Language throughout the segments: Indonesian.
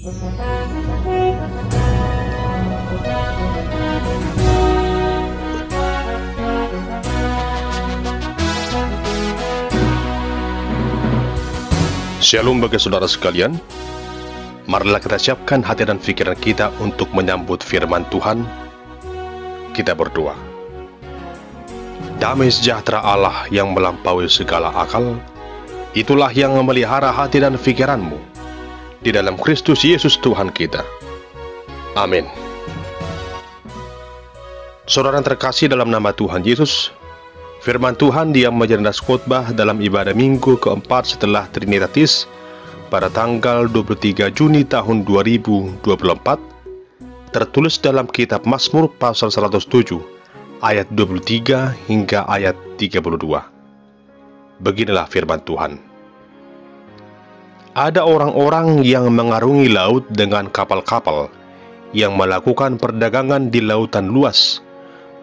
Shalom bagi saudara sekalian. Marilah kita siapkan hati dan pikiran kita untuk menyambut firman Tuhan. Kita berdoa. Damai sejahtera Allah yang melampaui segala akal, itulah yang memelihara hati dan pikiranmu di dalam Kristus Yesus Tuhan kita. Amin. Saudara yang terkasih dalam nama Tuhan Yesus, firman Tuhan yang menjadi nas khotbah dalam ibadah minggu keempat setelah Trinitatis pada tanggal 23 Juni tahun 2024 tertulis dalam kitab Mazmur pasal 107 ayat 23 hingga ayat 32. Beginilah firman Tuhan. Ada orang-orang yang mengarungi laut dengan kapal-kapal yang melakukan perdagangan di lautan luas.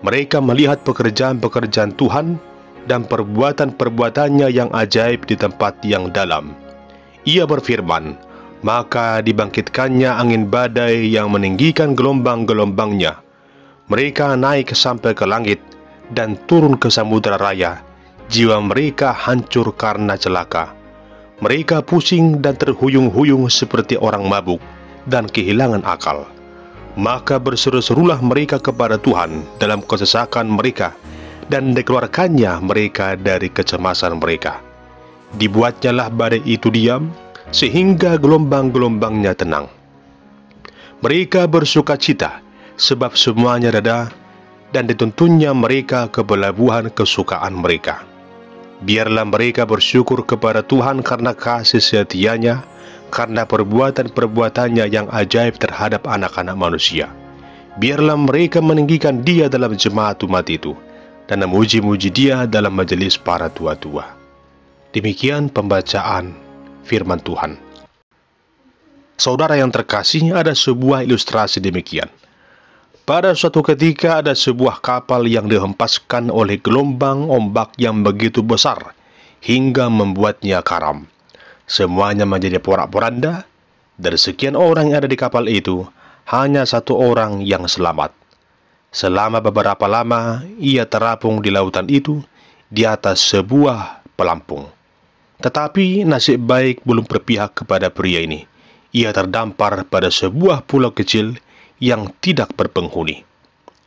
Mereka melihat pekerjaan-pekerjaan Tuhan dan perbuatan-perbuatannya yang ajaib di tempat yang dalam. Ia berfirman, maka dibangkitkannya angin badai yang meninggikan gelombang-gelombangnya. Mereka naik sampai ke langit dan turun ke samudera raya. Jiwa mereka hancur karena celaka. Mereka pusing dan terhuyung-huyung seperti orang mabuk dan kehilangan akal. Maka berseru-serulah mereka kepada Tuhan dalam kesesakan mereka, dan dikeluarkannya mereka dari kecemasan mereka. Dibuatnyalah badai itu diam, sehingga gelombang-gelombangnya tenang. Mereka bersuka cita, sebab semuanya reda, dan dituntunnya mereka ke pelabuhan kesukaan mereka. Biarlah mereka bersyukur kepada Tuhan karena kasih setia-Nya, karena perbuatan-perbuatannya yang ajaib terhadap anak-anak manusia. Biarlah mereka meninggikan Dia dalam jemaat umat itu, dan memuji-muji Dia dalam majelis para tua-tua. Demikian pembacaan firman Tuhan. Saudara yang terkasih, ada sebuah ilustrasi demikian. Pada suatu ketika ada sebuah kapal yang dihempaskan oleh gelombang ombak yang begitu besar hingga membuatnya karam. Semuanya menjadi porak-poranda. Dari sekian orang yang ada di kapal itu, hanya satu orang yang selamat. Selama beberapa lama, ia terapung di lautan itu di atas sebuah pelampung. Tetapi nasib baik belum berpihak kepada pria ini. Ia terdampar pada sebuah pulau kecil yang tidak berpenghuni.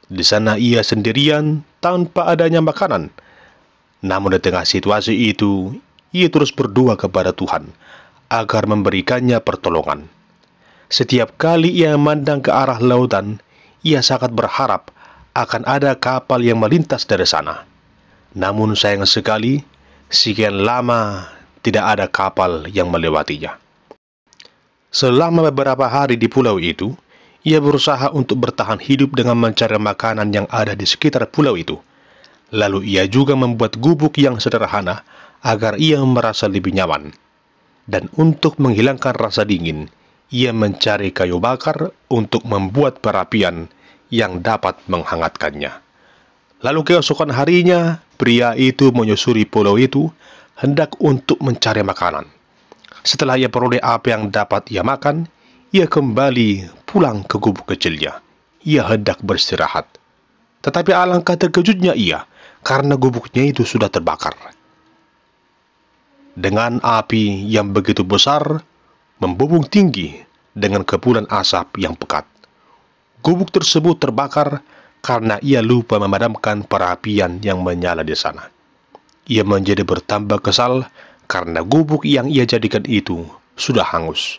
Di sana ia sendirian tanpa adanya makanan. Namun di tengah situasi itu, ia terus berdoa kepada Tuhan agar memberikannya pertolongan. Setiap kali ia memandang ke arah lautan, ia sangat berharap akan ada kapal yang melintas dari sana. Namun sayang sekali, sekian lama tidak ada kapal yang melewatinya. Selama beberapa hari di pulau itu, ia berusaha untuk bertahan hidup dengan mencari makanan yang ada di sekitar pulau itu. Lalu ia juga membuat gubuk yang sederhana agar ia merasa lebih nyaman. Dan untuk menghilangkan rasa dingin, ia mencari kayu bakar untuk membuat perapian yang dapat menghangatkannya. Lalu keesokan harinya, pria itu menyusuri pulau itu hendak untuk mencari makanan. Setelah ia peroleh apa yang dapat ia makan, ia kembali pulang ke gubuk kecilnya. Ia hendak beristirahat. Tetapi alangkah terkejutnya ia, karena gubuknya itu sudah terbakar. Dengan api yang begitu besar, membumbung tinggi dengan kepulan asap yang pekat. Gubuk tersebut terbakar karena ia lupa memadamkan perapian yang menyala di sana. Ia menjadi bertambah kesal karena gubuk yang ia jadikan itu sudah hangus.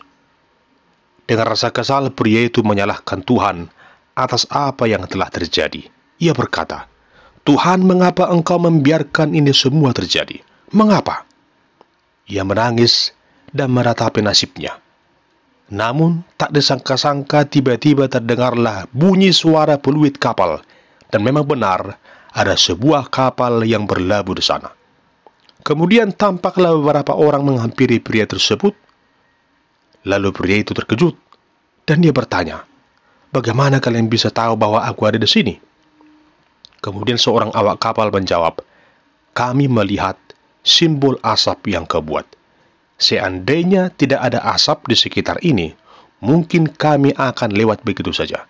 Dengan rasa kesal, pria itu menyalahkan Tuhan atas apa yang telah terjadi. Ia berkata, "Tuhan, mengapa Engkau membiarkan ini semua terjadi? Mengapa?" Ia menangis dan meratapi nasibnya. Namun, tak disangka-sangka tiba-tiba terdengarlah bunyi suara peluit kapal. Dan memang benar, ada sebuah kapal yang berlabuh di sana. Kemudian tampaklah beberapa orang menghampiri pria tersebut. Lalu pria itu terkejut, dan dia bertanya, "Bagaimana kalian bisa tahu bahwa aku ada di sini?" Kemudian seorang awak kapal menjawab, "Kami melihat simbol asap yang kebuat. Seandainya tidak ada asap di sekitar ini, mungkin kami akan lewat begitu saja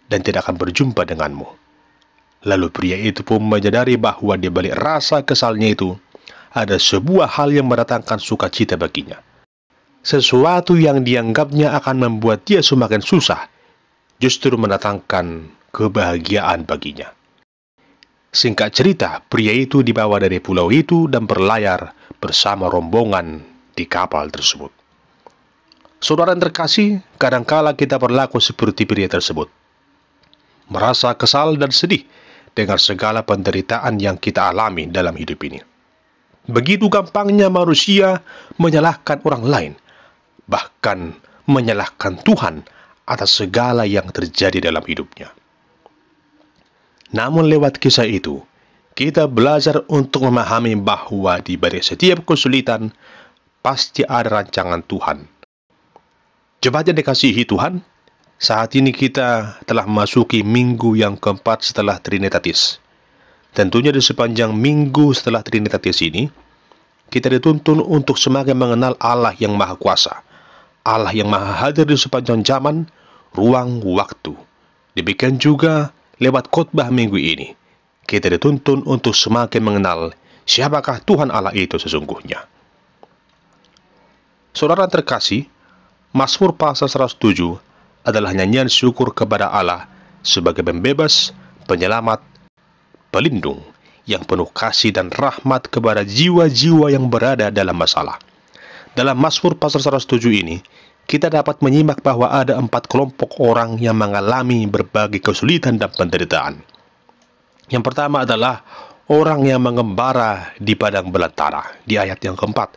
dan tidak akan berjumpa denganmu." Lalu pria itu pun menyadari bahwa di balik rasa kesalnya itu ada sebuah hal yang mendatangkan sukacita baginya. Sesuatu yang dianggapnya akan membuat dia semakin susah, justru mendatangkan kebahagiaan baginya. Singkat cerita, pria itu dibawa dari pulau itu dan berlayar bersama rombongan di kapal tersebut. Saudara yang terkasih, kadangkala kita berlaku seperti pria tersebut. Merasa kesal dan sedih dengan segala penderitaan yang kita alami dalam hidup ini. Begitu gampangnya manusia menyalahkan orang lain, bahkan menyalahkan Tuhan atas segala yang terjadi dalam hidupnya. Namun lewat kisah itu, kita belajar untuk memahami bahwa di balik setiap kesulitan, pasti ada rancangan Tuhan. Jemaat yang dikasihi Tuhan, saat ini kita telah memasuki minggu yang keempat setelah Trinitatis. Tentunya di sepanjang minggu setelah Trinitatis ini, kita dituntun untuk semakin mengenal Allah yang Maha Kuasa, Allah yang Maha Hadir di sepanjang zaman, ruang, waktu. Demikian juga lewat khotbah minggu ini, kita dituntun untuk semakin mengenal siapakah Tuhan Allah itu sesungguhnya. Saudara terkasih, Mazmur pasal 107 adalah nyanyian syukur kepada Allah sebagai pembebas, penyelamat, pelindung yang penuh kasih dan rahmat kepada jiwa-jiwa yang berada dalam masalah. Dalam Mazmur pasal 107 ini, kita dapat menyimak bahwa ada 4 kelompok orang yang mengalami berbagai kesulitan dan penderitaan. Yang pertama adalah orang yang mengembara di padang belantara, di ayat yang keempat.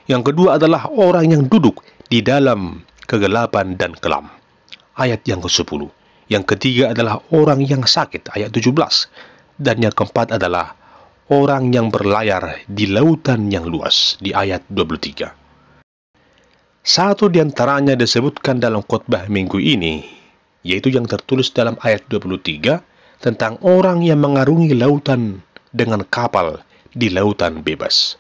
Yang kedua adalah orang yang duduk di dalam kegelapan dan kelam, ayat yang ke-10. Yang ketiga adalah orang yang sakit, ayat 17. Dan yang keempat adalah orang yang berlayar di lautan yang luas, di ayat 23. Satu di antaranya disebutkan dalam khotbah minggu ini, yaitu yang tertulis dalam ayat 23 tentang orang yang mengarungi lautan dengan kapal di lautan bebas.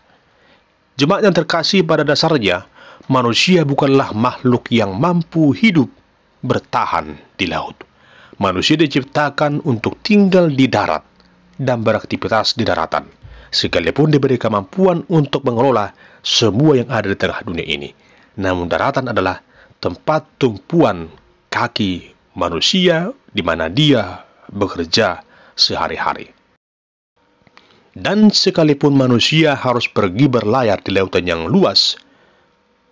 Jemaat yang terkasih, pada dasarnya manusia bukanlah makhluk yang mampu hidup bertahan di laut. Manusia diciptakan untuk tinggal di darat dan beraktivitas di daratan, sekalipun diberi kemampuan untuk mengelola semua yang ada di tengah dunia ini. Namun daratan adalah tempat tumpuan kaki manusia di mana dia bekerja sehari-hari. Dan sekalipun manusia harus pergi berlayar di lautan yang luas,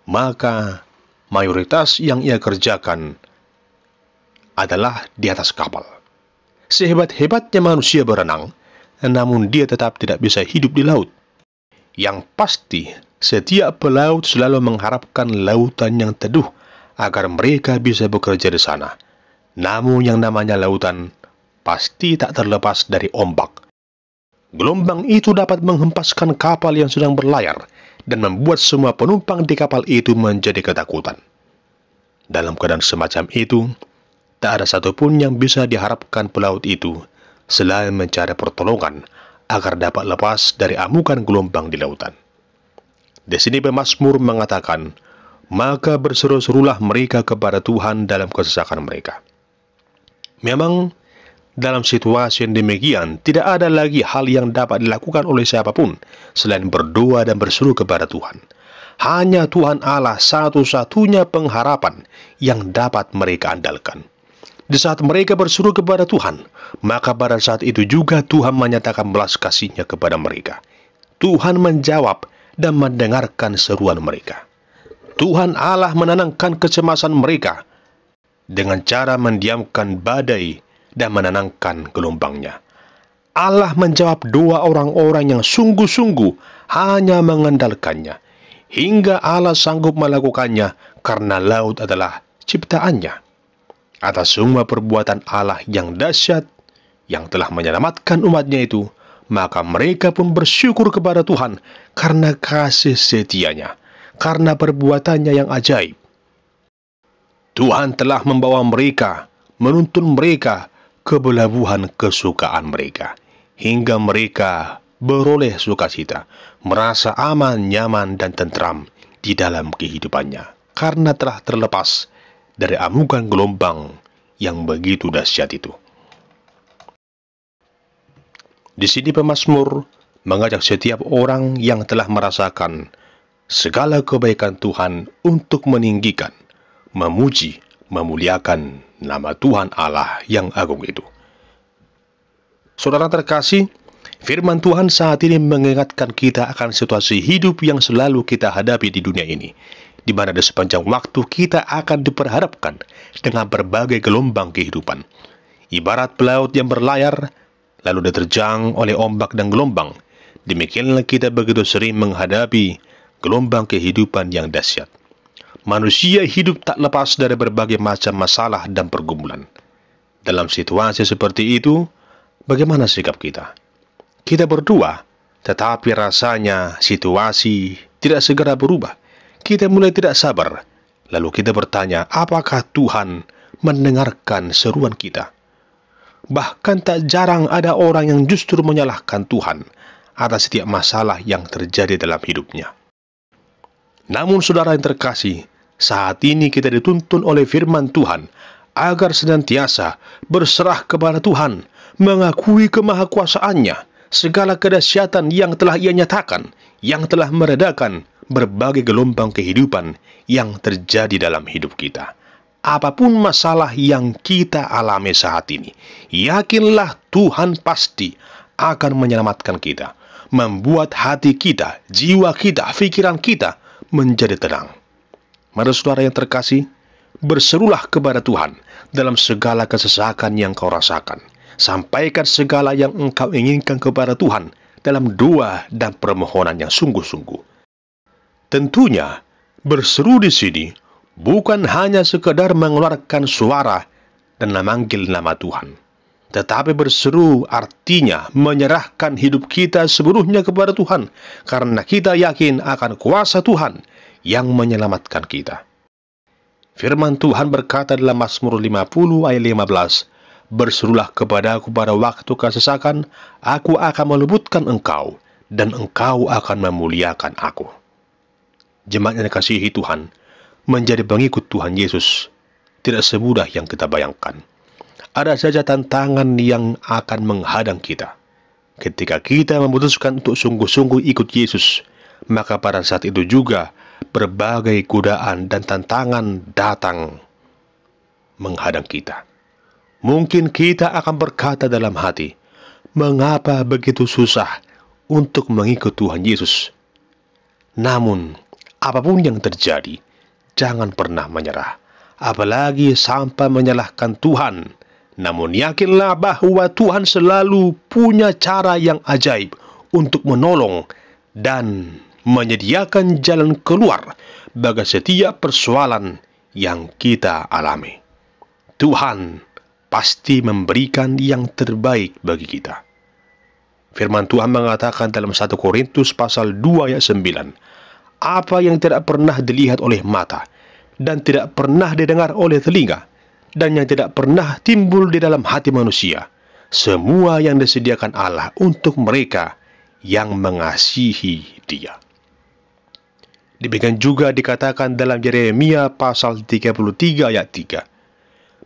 maka mayoritas yang ia kerjakan adalah di atas kapal. Sehebat-hebatnya manusia berenang, namun dia tetap tidak bisa hidup di laut. Yang pasti, setiap pelaut selalu mengharapkan lautan yang teduh agar mereka bisa bekerja di sana. Namun yang namanya lautan pasti tak terlepas dari ombak. Gelombang itu dapat menghempaskan kapal yang sedang berlayar dan membuat semua penumpang di kapal itu menjadi ketakutan. Dalam keadaan semacam itu, tak ada satupun yang bisa diharapkan pelaut itu selain mencari pertolongan agar dapat lepas dari amukan gelombang di lautan. Di sini pemazmur mengatakan, maka berseru-serulah mereka kepada Tuhan dalam kesesakan mereka. Memang, dalam situasi yang demikian, tidak ada lagi hal yang dapat dilakukan oleh siapapun selain berdoa dan berseru kepada Tuhan. Hanya Tuhan Allah satu-satunya pengharapan yang dapat mereka andalkan. Di saat mereka berseru kepada Tuhan, maka pada saat itu juga Tuhan menyatakan belas kasih-Nya kepada mereka. Tuhan menjawab dan mendengarkan seruan mereka. Tuhan Allah menenangkan kecemasan mereka dengan cara mendiamkan badai dan menenangkan gelombangnya. Allah menjawab doa orang-orang yang sungguh-sungguh hanya mengandalkannya, hingga Allah sanggup melakukannya karena laut adalah ciptaannya. Atas semua perbuatan Allah yang dahsyat yang telah menyelamatkan umatnya itu, maka mereka pun bersyukur kepada Tuhan karena kasih setia-Nya, karena perbuatannya yang ajaib. Tuhan telah membawa mereka, menuntun mereka ke pelabuhan kesukaan mereka, hingga mereka beroleh sukacita, merasa aman, nyaman, dan tentram di dalam kehidupannya, karena telah terlepas dari amukan gelombang yang begitu dahsyat itu. Di sini pemazmur mengajak setiap orang yang telah merasakan segala kebaikan Tuhan untuk meninggikan, memuji, memuliakan nama Tuhan Allah yang agung itu. Saudara terkasih, firman Tuhan saat ini mengingatkan kita akan situasi hidup yang selalu kita hadapi di dunia ini, di mana di sepanjang waktu kita akan diperhadapkan dengan berbagai gelombang kehidupan. Ibarat pelaut yang berlayar, lalu diterjang oleh ombak dan gelombang, demikianlah kita begitu sering menghadapi gelombang kehidupan yang dahsyat. Manusia hidup tak lepas dari berbagai macam masalah dan pergumulan. Dalam situasi seperti itu, bagaimana sikap kita? Kita berdoa, tetapi rasanya situasi tidak segera berubah. Kita mulai tidak sabar. Lalu kita bertanya, apakah Tuhan mendengarkan seruan kita? Bahkan tak jarang ada orang yang justru menyalahkan Tuhan atas setiap masalah yang terjadi dalam hidupnya. Namun saudara yang terkasih, saat ini kita dituntun oleh firman Tuhan agar senantiasa berserah kepada Tuhan, mengakui kemahakuasaannya, segala kedahsyatan yang telah Ia nyatakan, yang telah meredakan berbagai gelombang kehidupan yang terjadi dalam hidup kita. Apapun masalah yang kita alami saat ini, yakinlah Tuhan pasti akan menyelamatkan kita, membuat hati kita, jiwa kita, pikiran kita menjadi tenang. Mari saudara yang terkasih, berserulah kepada Tuhan dalam segala kesesakan yang kau rasakan. Sampaikan segala yang engkau inginkan kepada Tuhan dalam doa dan permohonan yang sungguh-sungguh. Tentunya, berseru di sini bukan hanya sekedar mengeluarkan suara dan memanggil nama Tuhan, tetapi berseru artinya menyerahkan hidup kita seluruhnya kepada Tuhan, karena kita yakin akan kuasa Tuhan yang menyelamatkan kita. Firman Tuhan berkata dalam Mazmur 50 ayat 15, berserulah kepadaku pada waktu kesesakan, aku akan melembutkan engkau, dan engkau akan memuliakan aku. Jemaat yang dikasihi Tuhan, menjadi pengikut Tuhan Yesus tidak semudah yang kita bayangkan. Ada saja tantangan yang akan menghadang kita. Ketika kita memutuskan untuk sungguh-sungguh ikut Yesus, maka pada saat itu juga berbagai godaan dan tantangan datang menghadang kita. Mungkin kita akan berkata dalam hati, mengapa begitu susah untuk mengikut Tuhan Yesus? Namun, apapun yang terjadi, jangan pernah menyerah, apalagi sampai menyalahkan Tuhan. Namun yakinlah bahwa Tuhan selalu punya cara yang ajaib untuk menolong dan menyediakan jalan keluar bagi setiap persoalan yang kita alami. Tuhan pasti memberikan yang terbaik bagi kita. Firman Tuhan mengatakan dalam 1 Korintus pasal 2 ayat 9, apa yang tidak pernah dilihat oleh mata, dan tidak pernah didengar oleh telinga, dan yang tidak pernah timbul di dalam hati manusia, semua yang disediakan Allah untuk mereka yang mengasihi Dia. Demikian juga dikatakan dalam Yeremia pasal 33 ayat 3,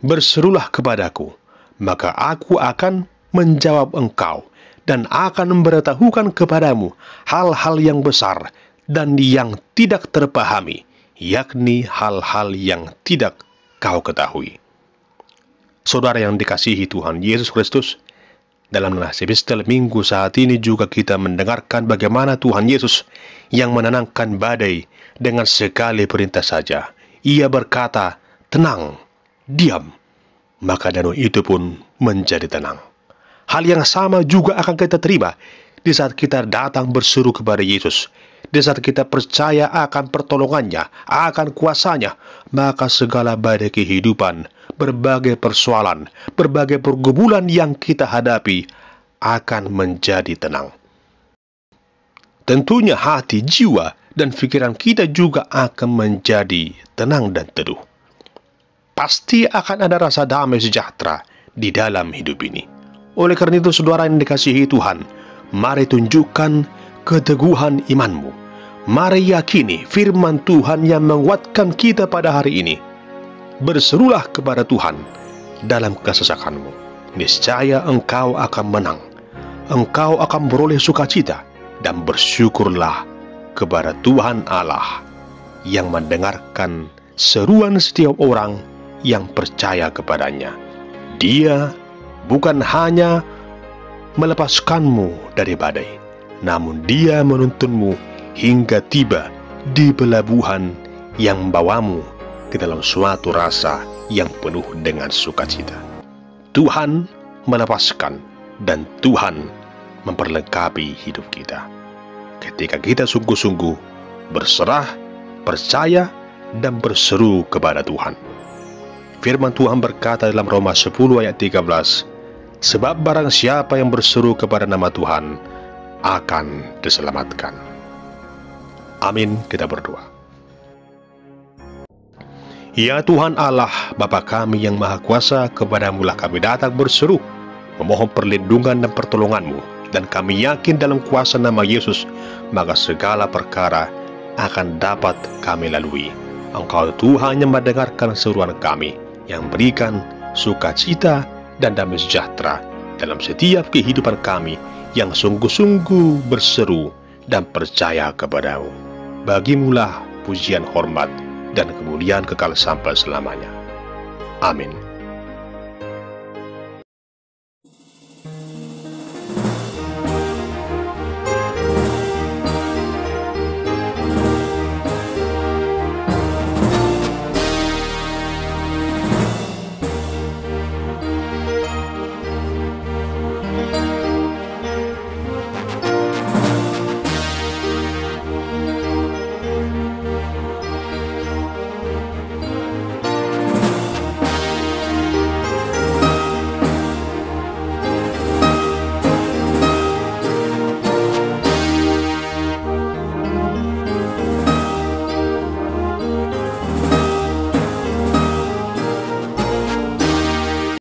berserulah kepadaku, maka aku akan menjawab engkau, dan akan memberitahukan kepadamu hal-hal yang besar dan yang tidak terpahami, yakni hal-hal yang tidak kau ketahui. Saudara yang dikasihi Tuhan Yesus Kristus, dalam nasihat epistel minggu saat ini juga kita mendengarkan bagaimana Tuhan Yesus yang menenangkan badai dengan sekali perintah saja. Ia berkata, tenang, diam, maka danau itu pun menjadi tenang. Hal yang sama juga akan kita terima di saat kita datang berseru kepada Yesus. Di saat kita percaya akan pertolongannya, akan kuasanya, maka segala badai kehidupan, berbagai persoalan, berbagai pergumulan yang kita hadapi akan menjadi tenang. Tentunya hati, jiwa, dan pikiran kita juga akan menjadi tenang dan teduh. Pasti akan ada rasa damai sejahtera di dalam hidup ini. Oleh karena itu, saudara yang dikasihi Tuhan, mari tunjukkan keteguhan imanmu. Mari yakini firman Tuhan yang menguatkan kita pada hari ini. berserulah kepada Tuhan dalam kesesakanmu. Niscaya engkau akan menang. Engkau akan beroleh sukacita, dan bersyukurlah kepada Tuhan Allah yang mendengarkan seruan setiap orang yang percaya kepadanya. Dia bukan hanya melepaskanmu dari badai, namun Dia menuntunmu hingga tiba di pelabuhan yang membawamu ke dalam suatu rasa yang penuh dengan sukacita. Tuhan melepaskan dan Tuhan memperlengkapi hidup kita ketika kita sungguh-sungguh berserah, percaya, dan berseru kepada Tuhan. Firman Tuhan berkata dalam Roma 10 ayat 13, sebab barang siapa yang berseru kepada nama Tuhan akan diselamatkan. Amin. Kita berdoa. Ya Tuhan Allah, Bapa kami yang Maha Kuasa, kepadamu-lah kami datang berseru, memohon perlindungan dan pertolongan-Mu. Dan kami yakin dalam kuasa nama Yesus, maka segala perkara akan dapat kami lalui. Engkau Tuhan yang mendengarkan seruan kami, yang berikan sukacita dan damai sejahtera dalam setiap kehidupan kami yang sungguh-sungguh berseru dan percaya kepada-Mu. Bagimulah pujian, hormat, dan kemuliaan kekal sampai selamanya. Amin.